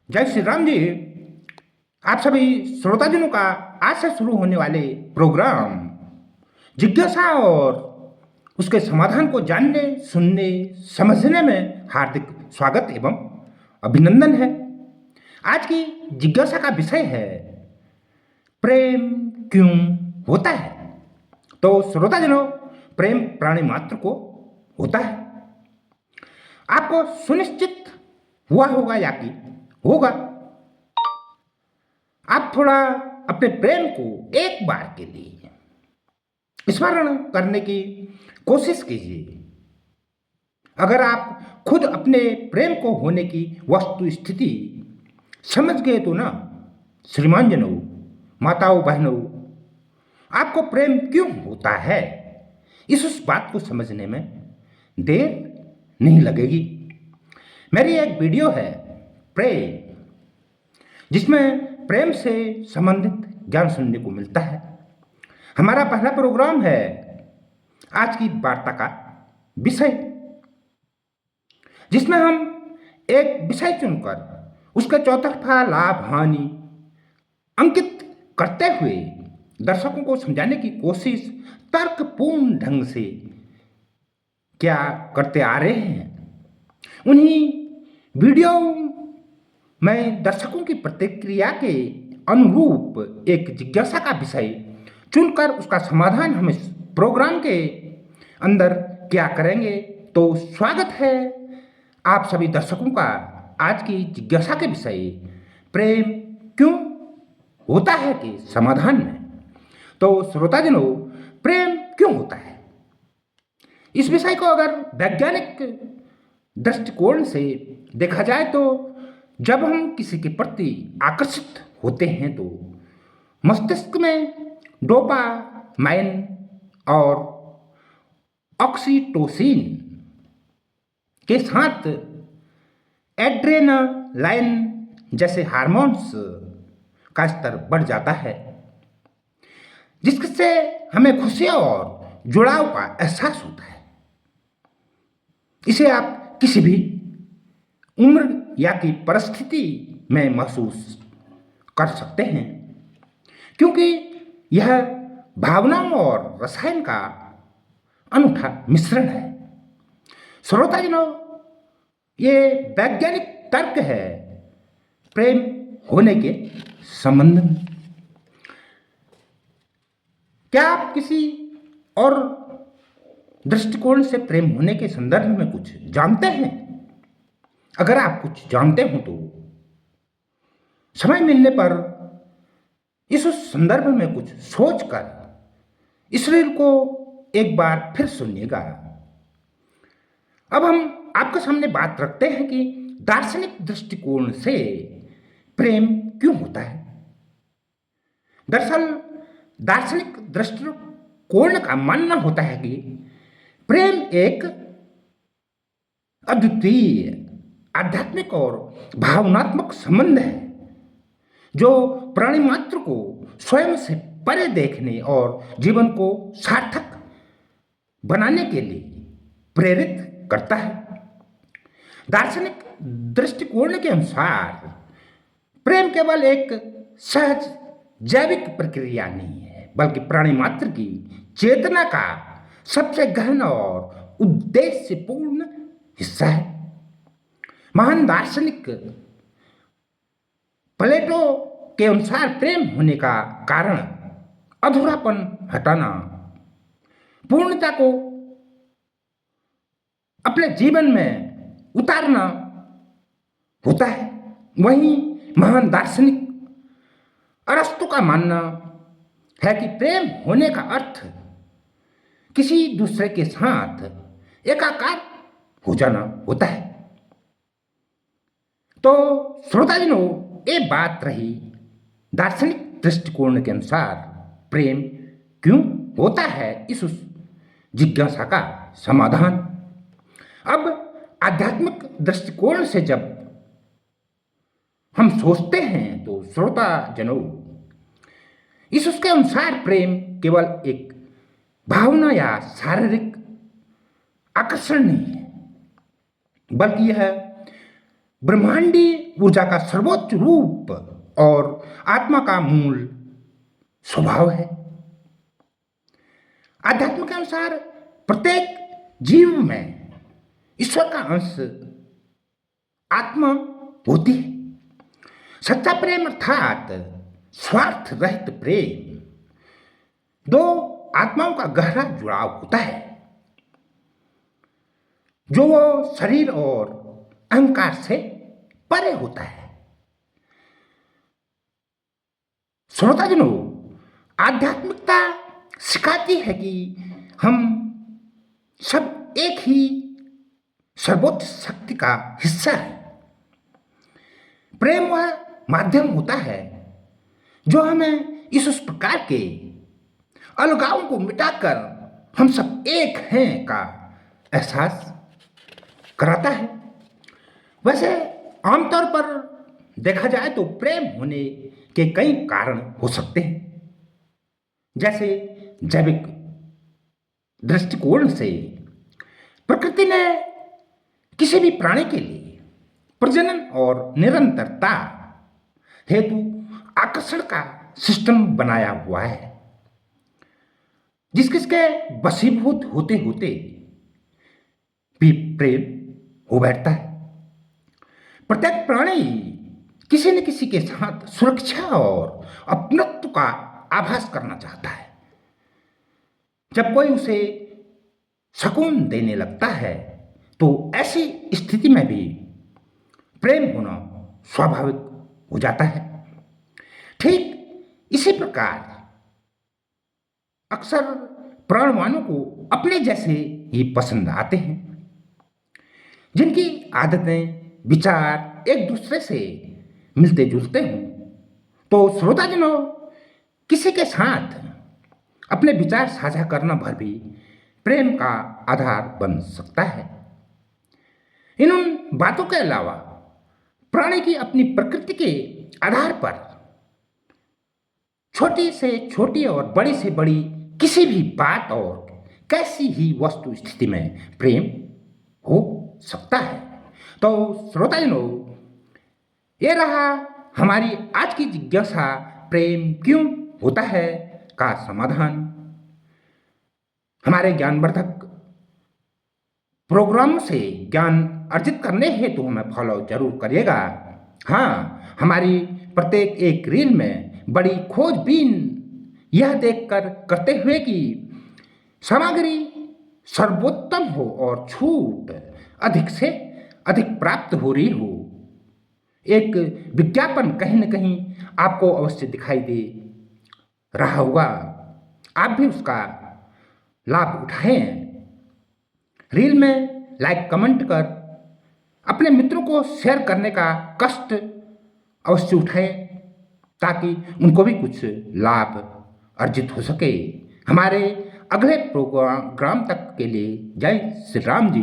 जय श्री राम जी। आप सभी श्रोताजनों का आज से शुरू होने वाले प्रोग्राम जिज्ञासा और उसके समाधान को जानने, सुनने, समझने में हार्दिक स्वागत एवं अभिनंदन है। आज की जिज्ञासा का विषय है प्रेम क्यों होता है। तो श्रोताजनों, प्रेम प्राणी मात्र को होता है। आपको सुनिश्चित हुआ होगा या कि होगा। आप थोड़ा अपने प्रेम को एक बार के लिए स्मरण करने की कोशिश कीजिए। अगर आप खुद अपने प्रेम को होने की वस्तु स्थिति समझ गए तो ना, श्रीमान जनों, माताओं, बहनों, आपको प्रेम क्यों होता है इस उस बात को समझने में देर नहीं लगेगी। मेरी एक वीडियो है प्रेम, जिसमें प्रेम से संबंधित ज्ञान सुनने को मिलता है। हमारा पहला प्रोग्राम है आज की वार्ता का विषय, जिसमें हम एक विषय चुनकर उसका चौतरफा लाभ हानि अंकित करते हुए दर्शकों को समझाने की कोशिश तर्कपूर्ण ढंग से क्या करते आ रहे हैं। उन्हीं वीडियो में दर्शकों की प्रतिक्रिया के अनुरूप एक जिज्ञासा का विषय चुनकर उसका समाधान हम इस प्रोग्राम के अंदर क्या करेंगे। तो स्वागत है आप सभी दर्शकों का आज की जिज्ञासा के विषय प्रेम क्यों होता है के समाधान में। तो श्रोताजनों, प्रेम क्यों होता है, इस विषय को अगर वैज्ञानिक दृष्टिकोण से देखा जाए तो जब हम किसी के प्रति आकर्षित होते हैं तो मस्तिष्क में डोपामाइन और ऑक्सीटोसिन के साथ एड्रेनालाइन जैसे हार्मोन्स का स्तर बढ़ जाता है, जिससे हमें खुशी और जुड़ाव का एहसास होता है। इसे आप किसी भी उम्र या की परिस्थिति में महसूस कर सकते हैं, क्योंकि यह भावनाओं और रसायन का अनूठा मिश्रण है। श्रोताजनों, ये वैज्ञानिक तर्क है प्रेम होने के संबंध में। क्या आप किसी और दृष्टिकोण से प्रेम होने के संदर्भ में कुछ जानते हैं? अगर आप कुछ जानते हो तो समय मिलने पर इस उस संदर्भ में कुछ सोचकर इस रील को एक बार फिर सुनिएगा। अब हम आपके सामने बात रखते हैं कि दार्शनिक दृष्टिकोण से प्रेम क्यों होता है। दरअसल दार्शनिक दृष्टिकोण का मानना होता है कि प्रेम एक अद्वितीय आध्यात्मिक और भावनात्मक संबंध है जो प्राणी मात्र को स्वयं से परे देखने और जीवन को सार्थक बनाने के लिए प्रेरित करता है। दार्शनिक दृष्टिकोण के अनुसार प्रेम केवल एक सहज जैविक प्रक्रिया नहीं है, बल्कि प्राणी मात्र की चेतना का सबसे गहन और उद्देश्यपूर्ण हिस्सा है। महान दार्शनिक प्लेटो के अनुसार प्रेम होने का कारण अधूरापन हटाना, पूर्णता को अपने जीवन में उतारना होता है। वहीं महान दार्शनिक अरस्तु का मानना है कि प्रेम होने का अर्थ किसी दूसरे के साथ एकाकार हो जाना होता है। तो श्रोताजनों, ये बात रही दार्शनिक दृष्टिकोण के अनुसार प्रेम क्यों होता है इस उस जिज्ञासा का समाधान। अब आध्यात्मिक दृष्टिकोण से जब हम सोचते हैं तो श्रोताजनों, इस उसके अनुसार प्रेम केवल एक भावना या शारीरिक आकर्षण नहीं है, बल्कि यह ब्रह्मांडीय ऊर्जा का सर्वोच्च रूप और आत्मा का मूल स्वभाव है। आध्यात्म के अनुसार प्रत्येक जीव में ईश्वर का अंश आत्मा होती है। सच्चा प्रेम अर्थात स्वार्थ रहित प्रेम दो आत्माओं का गहरा जुड़ाव होता है, जो वो शरीर और अहंकार से परे होता है। श्रोताजनों, आध्यात्मिकता सिखाती है कि हम सब एक ही सर्वोच्च शक्ति का हिस्सा है। प्रेम वह माध्यम होता है जो हमें उस प्रकार के अलगावों को मिटाकर हम सब एक हैं का एहसास कराता है। वैसे आमतौर पर देखा जाए तो प्रेम होने के कई कारण हो सकते हैं। जैसे जैविक दृष्टिकोण से प्रकृति ने किसी भी प्राणी के लिए प्रजनन और निरंतरता हेतु आकर्षण का सिस्टम बनाया हुआ है, जिसके वशीभूत होते होते भी प्रेम हो बैठता है। प्रत्येक प्राणी किसी न किसी के साथ सुरक्षा और अपनत्व का आभास करना चाहता है। जब कोई उसे सुकून देने लगता है तो ऐसी स्थिति में भी प्रेम होना स्वाभाविक हो जाता है। ठीक इसी प्रकार अक्सर प्राणवानों को अपने जैसे ही पसंद आते हैं, जिनकी आदतें विचार एक दूसरे से मिलते जुलते हों। तो श्रोताजनों, किसी के साथ अपने विचार साझा करना भर भी प्रेम का आधार बन सकता है। इन उन बातों के अलावा प्राणी की अपनी प्रकृति के आधार पर छोटी से छोटी और बड़ी से बड़ी किसी भी बात और कैसी ही वस्तु स्थिति में प्रेम हो सकता है। तो श्रोताजनों, ये रहा हमारी आज की जिज्ञासा प्रेम क्यों होता है का समाधान। हमारे ज्ञानवर्धक प्रोग्राम से ज्ञान अर्जित करने हेतु हमें फॉलो जरूर करिएगा। हाँ, हमारी प्रत्येक एक रील में बड़ी खोजबीन यह देखकर करते हुए कि सामग्री सर्वोत्तम हो और छूट अधिक से अधिक प्राप्त हो रही हो, एक विज्ञापन कहीं न कहीं आपको अवश्य दिखाई दे रहा होगा। आप भी उसका लाभ उठाएं। रील में लाइक कमेंट कर अपने मित्रों को शेयर करने का कष्ट अवश्य उठाएं, ताकि उनको भी कुछ लाभ अर्जित हो सके। हमारे अगले प्रोग्राम तक के लिए जय श्री राम जी।